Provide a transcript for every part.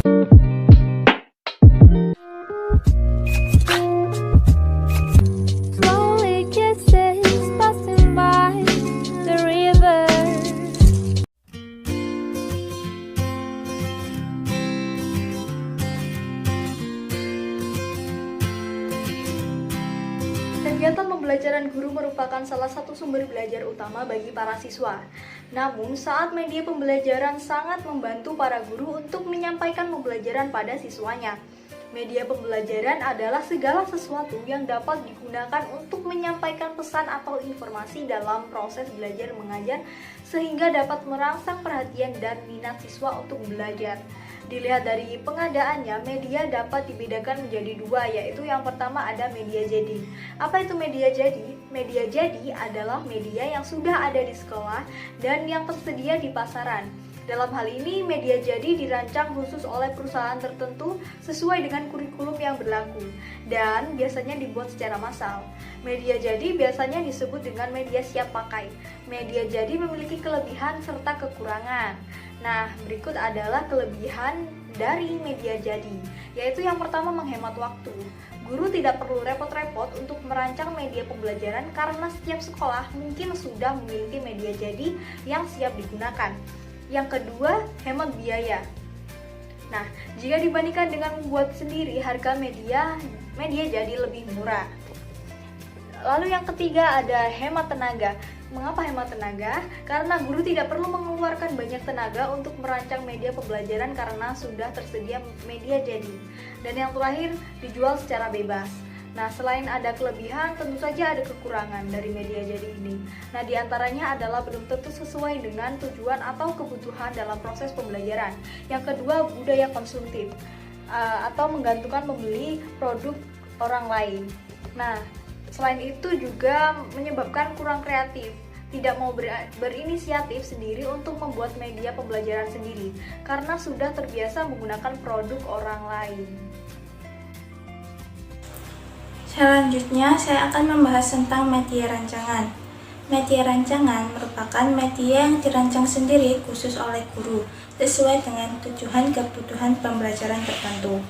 Slowly kisses passing by the river. Kegiatan pembelajaran guru merupakan salah satu sumber belajar utama bagi para siswa. Namun, saat media pembelajaran sangat membantu para guru untuk menyampaikan pembelajaran pada siswanya. Media pembelajaran adalah segala sesuatu yang dapat digunakan untuk menyampaikan pesan atau informasi dalam proses belajar mengajar sehingga dapat merangsang perhatian dan minat siswa untuk belajar. Dilihat dari pengadaannya, media dapat dibedakan menjadi dua, yaitu yang pertama ada media jadi. Apa itu media jadi? Media jadi adalah media yang sudah ada di sekolah dan yang tersedia di pasaran. Dalam hal ini, media jadi dirancang khusus oleh perusahaan tertentu sesuai dengan kurikulum yang berlaku dan biasanya dibuat secara massal. Media jadi biasanya disebut dengan media siap pakai. Media jadi memiliki kelebihan serta kekurangan. Nah, berikut adalah kelebihan dari media jadi, yaitu yang pertama menghemat waktu. Guru tidak perlu repot-repot untuk merancang media pembelajaran karena setiap sekolah mungkin sudah memiliki media jadi yang siap digunakan. Yang kedua, hemat biaya. Nah, jika dibandingkan dengan membuat sendiri, harga media jadi lebih murah. Lalu yang ketiga ada hemat tenaga. Mengapa hemat tenaga? Karena guru tidak perlu mengeluarkan banyak tenaga untuk merancang media pembelajaran karena sudah tersedia media jadi. Dan yang terakhir, dijual secara bebas. Nah, selain ada kelebihan, tentu saja ada kekurangan dari media jadi ini. Nah, diantaranya adalah belum tentu sesuai dengan tujuan atau kebutuhan dalam proses pembelajaran. Yang kedua, budaya konsumtif atau menggantungkan membeli produk orang lain. Nah, selain itu juga menyebabkan kurang kreatif, tidak mau berinisiatif sendiri untuk membuat media pembelajaran sendiri karena sudah terbiasa menggunakan produk orang lain. Selanjutnya, saya akan membahas tentang media rancangan. Media rancangan merupakan media yang dirancang sendiri khusus oleh guru sesuai dengan tujuan kebutuhan pembelajaran tertentu.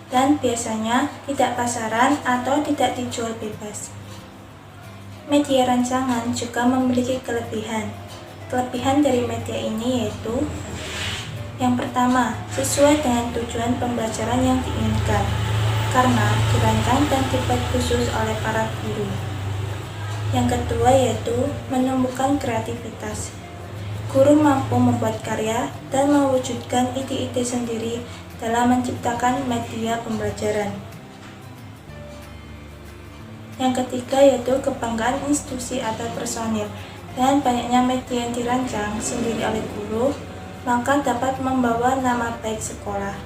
Dan biasanya tidak pasaran atau tidak dijual bebas. Media rancangan juga memiliki kelebihan. Kelebihan dari media ini yaitu yang pertama, sesuai dengan tujuan pembelajaran yang diinginkan karena dirancang dan dibuat khusus oleh para guru. Yang kedua yaitu menumbuhkan kreativitas. Guru mampu membuat karya dan mewujudkan ide-ide sendiri dalam menciptakan media pembelajaran. Yang ketiga yaitu kebanggaan institusi atau personil. Dengan banyaknya media yang dirancang sendiri oleh guru, maka dapat membawa nama baik sekolah.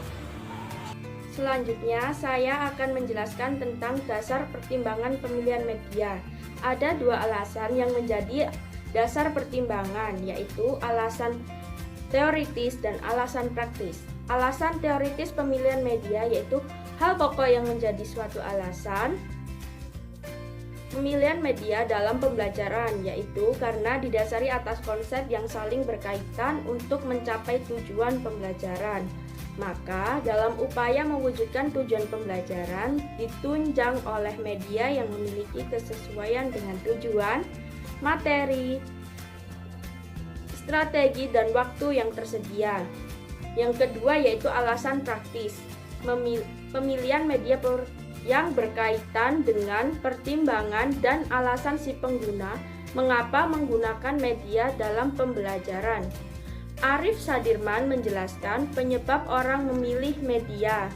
Selanjutnya, saya akan menjelaskan tentang dasar pertimbangan pemilihan media. Ada dua alasan yang menjadi dasar pertimbangan, yaitu alasan teoritis dan alasan praktis. Alasan teoritis pemilihan media yaitu hal pokok yang menjadi suatu alasan pemilihan media dalam pembelajaran, yaitu karena didasari atas konsep yang saling berkaitan untuk mencapai tujuan pembelajaran. Maka, dalam upaya mewujudkan tujuan pembelajaran, ditunjang oleh media yang memiliki kesesuaian dengan tujuan, materi, strategi, dan waktu yang tersedia. Yang kedua yaitu alasan praktis, pemilihan media yang berkaitan dengan pertimbangan dan alasan si pengguna mengapa menggunakan media dalam pembelajaran. Arif Sadirman menjelaskan penyebab orang memilih media.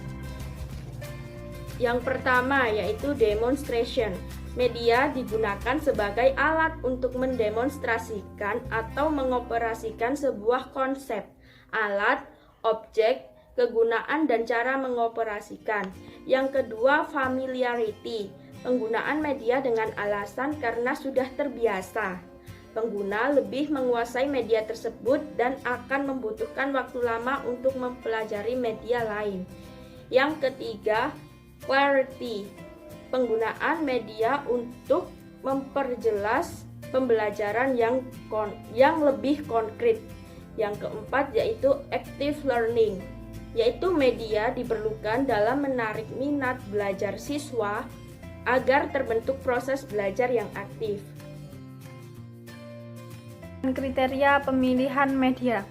Yang pertama yaitu demonstration. Media digunakan sebagai alat untuk mendemonstrasikan atau mengoperasikan sebuah konsep, alat, objek, kegunaan, dan cara mengoperasikan. Yang kedua, familiarity. Penggunaan media dengan alasan karena sudah terbiasa. Pengguna lebih menguasai media tersebut dan akan membutuhkan waktu lama untuk mempelajari media lain. Yang ketiga, clarity. Penggunaan media untuk memperjelas pembelajaran yang lebih konkret. Yang keempat yaitu active learning. yaitu media diperlukan dalam menarik minat belajar siswa agar terbentuk proses belajar yang aktif. Kriteria pemilihan media.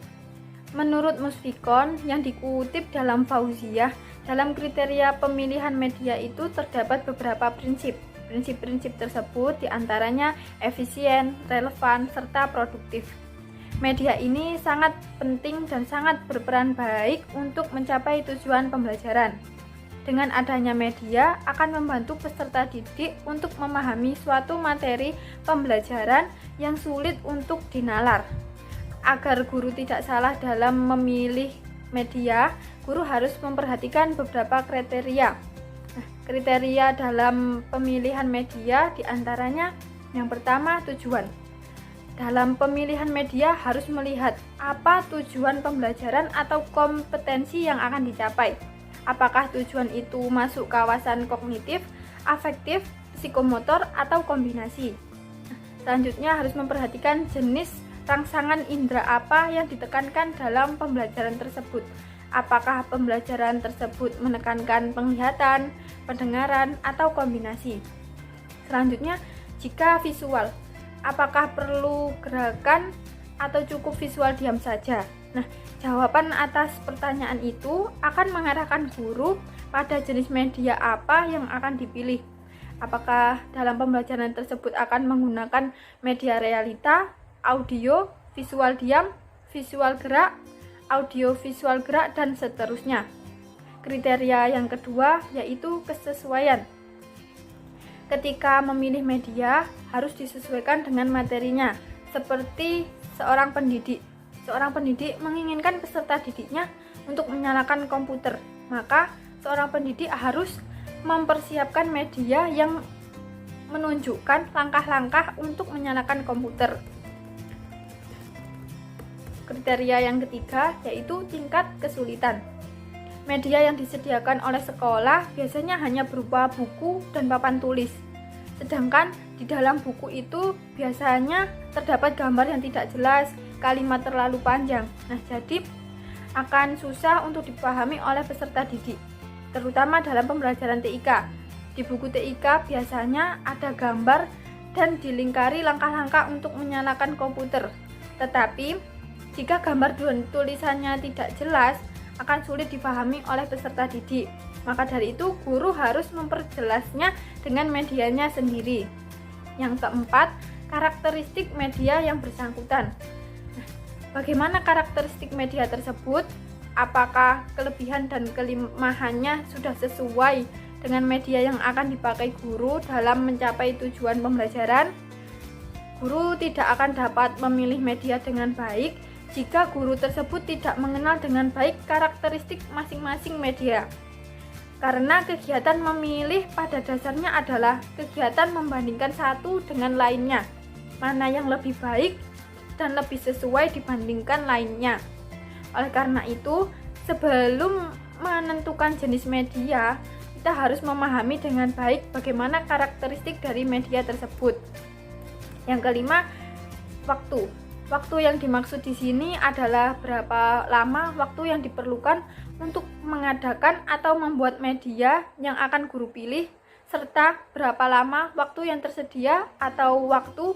Menurut Musfikon yang dikutip dalam Fauziah, dalam kriteria pemilihan media itu terdapat beberapa prinsip. Prinsip-prinsip tersebut diantaranya efisien, relevan, serta produktif. Media ini sangat penting dan sangat berperan baik untuk mencapai tujuan pembelajaran. Dengan adanya media akan membantu peserta didik untuk memahami suatu materi pembelajaran yang sulit untuk dinalar. Agar guru tidak salah dalam memilih media, guru harus memperhatikan beberapa kriteria. Kriteria dalam pemilihan media diantaranya yang pertama tujuan. Dalam pemilihan media harus melihat apa tujuan pembelajaran atau kompetensi yang akan dicapai. Apakah tujuan itu masuk kawasan kognitif, afektif, psikomotor, atau kombinasi. Selanjutnya harus memperhatikan jenis rangsangan indera apa yang ditekankan dalam pembelajaran tersebut. Apakah pembelajaran tersebut menekankan penglihatan, pendengaran, atau kombinasi. Selanjutnya, jika visual, apakah perlu gerakan atau cukup visual diam saja? Nah, jawaban atas pertanyaan itu akan mengarahkan guru pada jenis media apa yang akan dipilih. Apakah dalam pembelajaran tersebut akan menggunakan media realita, audio, visual diam, visual gerak, audio visual gerak, dan seterusnya. Kriteria yang kedua yaitu kesesuaian. Ketika memilih media harus disesuaikan dengan materinya. Seperti seorang pendidik. Seorang pendidik menginginkan peserta didiknya untuk menyalakan komputer. Maka seorang pendidik harus mempersiapkan media yang menunjukkan langkah-langkah untuk menyalakan komputer. Kriteria yang ketiga yaitu tingkat kesulitan. Media yang disediakan oleh sekolah biasanya hanya berupa buku dan papan tulis. Sedangkan di dalam buku itu biasanya terdapat gambar yang tidak jelas, kalimat terlalu panjang. Nah, jadi akan susah untuk dipahami oleh peserta didik, terutama dalam pembelajaran TIK. Di buku TIK biasanya ada gambar dan dilingkari langkah-langkah untuk menyalakan komputer. Tetapi jika gambar dan tulisannya tidak jelas, akan sulit dipahami oleh peserta didik. Maka dari itu, guru harus memperjelasnya dengan medianya sendiri. Yang keempat, karakteristik media yang bersangkutan. Nah, bagaimana karakteristik media tersebut? Apakah kelebihan dan kelemahannya sudah sesuai dengan media yang akan dipakai guru dalam mencapai tujuan pembelajaran? Guru tidak akan dapat memilih media dengan baik jika guru tersebut tidak mengenal dengan baik karakteristik masing-masing media. Karena kegiatan memilih pada dasarnya adalah kegiatan membandingkan satu dengan lainnya, mana yang lebih baik dan lebih sesuai dibandingkan lainnya. Oleh karena itu, sebelum menentukan jenis media, kita harus memahami dengan baik bagaimana karakteristik dari media tersebut. Yang kelima, waktu. Waktu yang dimaksud di sini adalah berapa lama waktu yang diperlukan untuk mengadakan atau membuat media yang akan guru pilih, serta berapa lama waktu yang tersedia atau waktu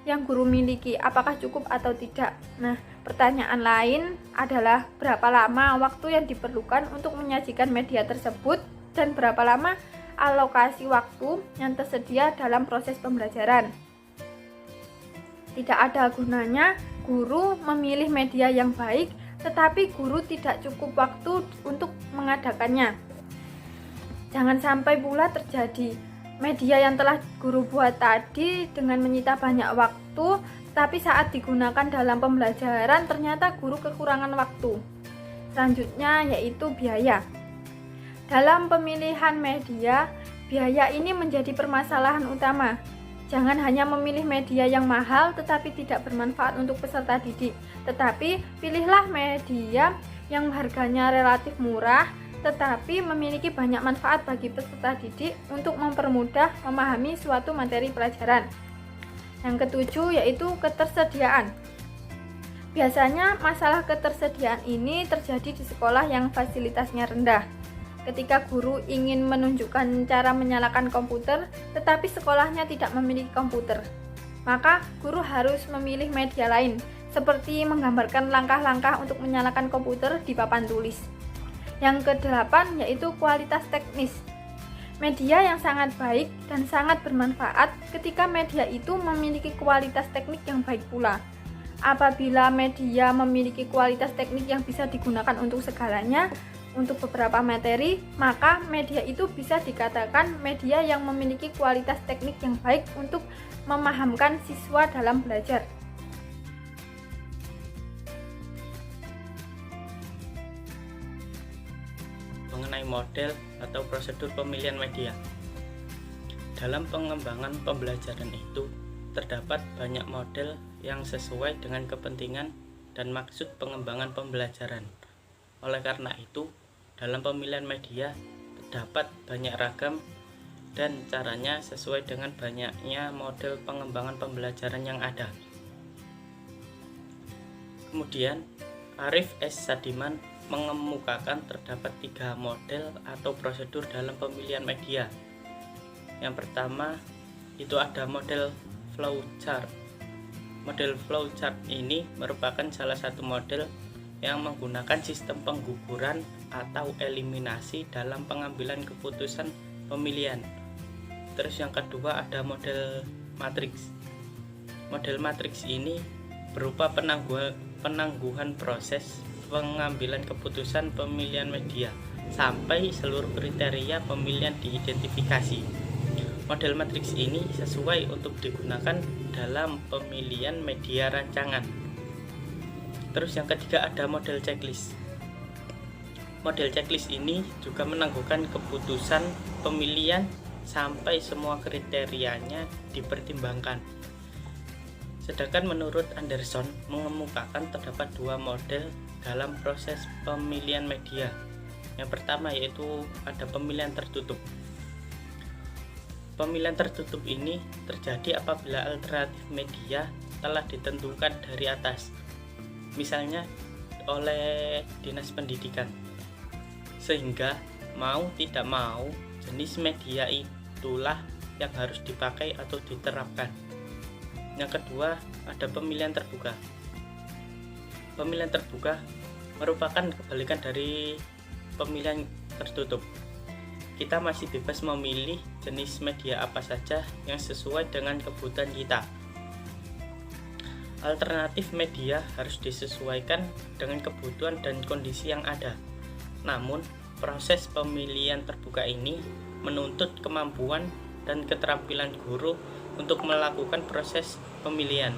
yang guru miliki, apakah cukup atau tidak. Nah, pertanyaan lain adalah berapa lama waktu yang diperlukan untuk menyajikan media tersebut dan berapa lama alokasi waktu yang tersedia dalam proses pembelajaran. Tidak ada gunanya guru memilih media yang baik, tetapi guru tidak cukup waktu untuk mengadakannya. Jangan sampai pula terjadi media yang telah guru buat tadi dengan menyita banyak waktu, tetapi saat digunakan dalam pembelajaran ternyata guru kekurangan waktu. Selanjutnya yaitu biaya. Dalam pemilihan media, biaya ini menjadi permasalahan utama. Jangan hanya memilih media yang mahal tetapi tidak bermanfaat untuk peserta didik, tetapi pilihlah media yang harganya relatif murah tetapi memiliki banyak manfaat bagi peserta didik untuk mempermudah memahami suatu materi pelajaran. Yang ketujuh yaitu ketersediaan. Biasanya masalah ketersediaan ini terjadi di sekolah yang fasilitasnya rendah. Ketika guru ingin menunjukkan cara menyalakan komputer, tetapi sekolahnya tidak memiliki komputer, maka guru harus memilih media lain, seperti menggambarkan langkah-langkah untuk menyalakan komputer di papan tulis. Yang kedelapan yaitu kualitas teknis. Media yang sangat baik dan sangat bermanfaat ketika media itu memiliki kualitas teknik yang baik pula. Apabila media memiliki kualitas teknik yang bisa digunakan untuk segalanya, untuk beberapa materi, maka media itu bisa dikatakan media yang memiliki kualitas teknik yang baik untuk memahamkan siswa dalam belajar. Mengenai model atau prosedur pemilihan media. Dalam pengembangan pembelajaran itu, terdapat banyak model yang sesuai dengan kepentingan dan maksud pengembangan pembelajaran. Oleh karena itu, dalam pemilihan media terdapat banyak ragam dan caranya sesuai dengan banyaknya model pengembangan pembelajaran yang ada. Kemudian, Arif S. Sadiman mengemukakan terdapat 3 model atau prosedur dalam pemilihan media. Yang pertama, itu ada model flowchart. Model flowchart ini merupakan salah satu model yang menggunakan sistem pengguguran atau eliminasi dalam pengambilan keputusan pemilihan. Terus yang kedua ada model matriks. Model matriks ini berupa penangguhan proses pengambilan keputusan pemilihan media sampai seluruh kriteria pemilihan diidentifikasi. Model matriks ini sesuai untuk digunakan dalam pemilihan media rancangan. Terus yang ketiga ada model checklist. Model checklist ini juga menangguhkan keputusan pemilihan sampai semua kriterianya dipertimbangkan. Sedangkan menurut Anderson mengemukakan terdapat 2 model dalam proses pemilihan media. Yang pertama yaitu ada pemilihan tertutup. Pemilihan tertutup ini terjadi apabila alternatif media telah ditentukan dari atas, misalnya oleh Dinas Pendidikan, sehingga mau tidak mau jenis media itulah yang harus dipakai atau diterapkan. Yang kedua ada pemilihan terbuka. Pemilihan terbuka merupakan kebalikan dari pemilihan tertutup. Kita masih bebas memilih jenis media apa saja yang sesuai dengan kebutuhan kita. Alternatif media harus disesuaikan dengan kebutuhan dan kondisi yang ada. Namun, proses pemilihan terbuka ini menuntut kemampuan dan keterampilan guru untuk melakukan proses pemilihan.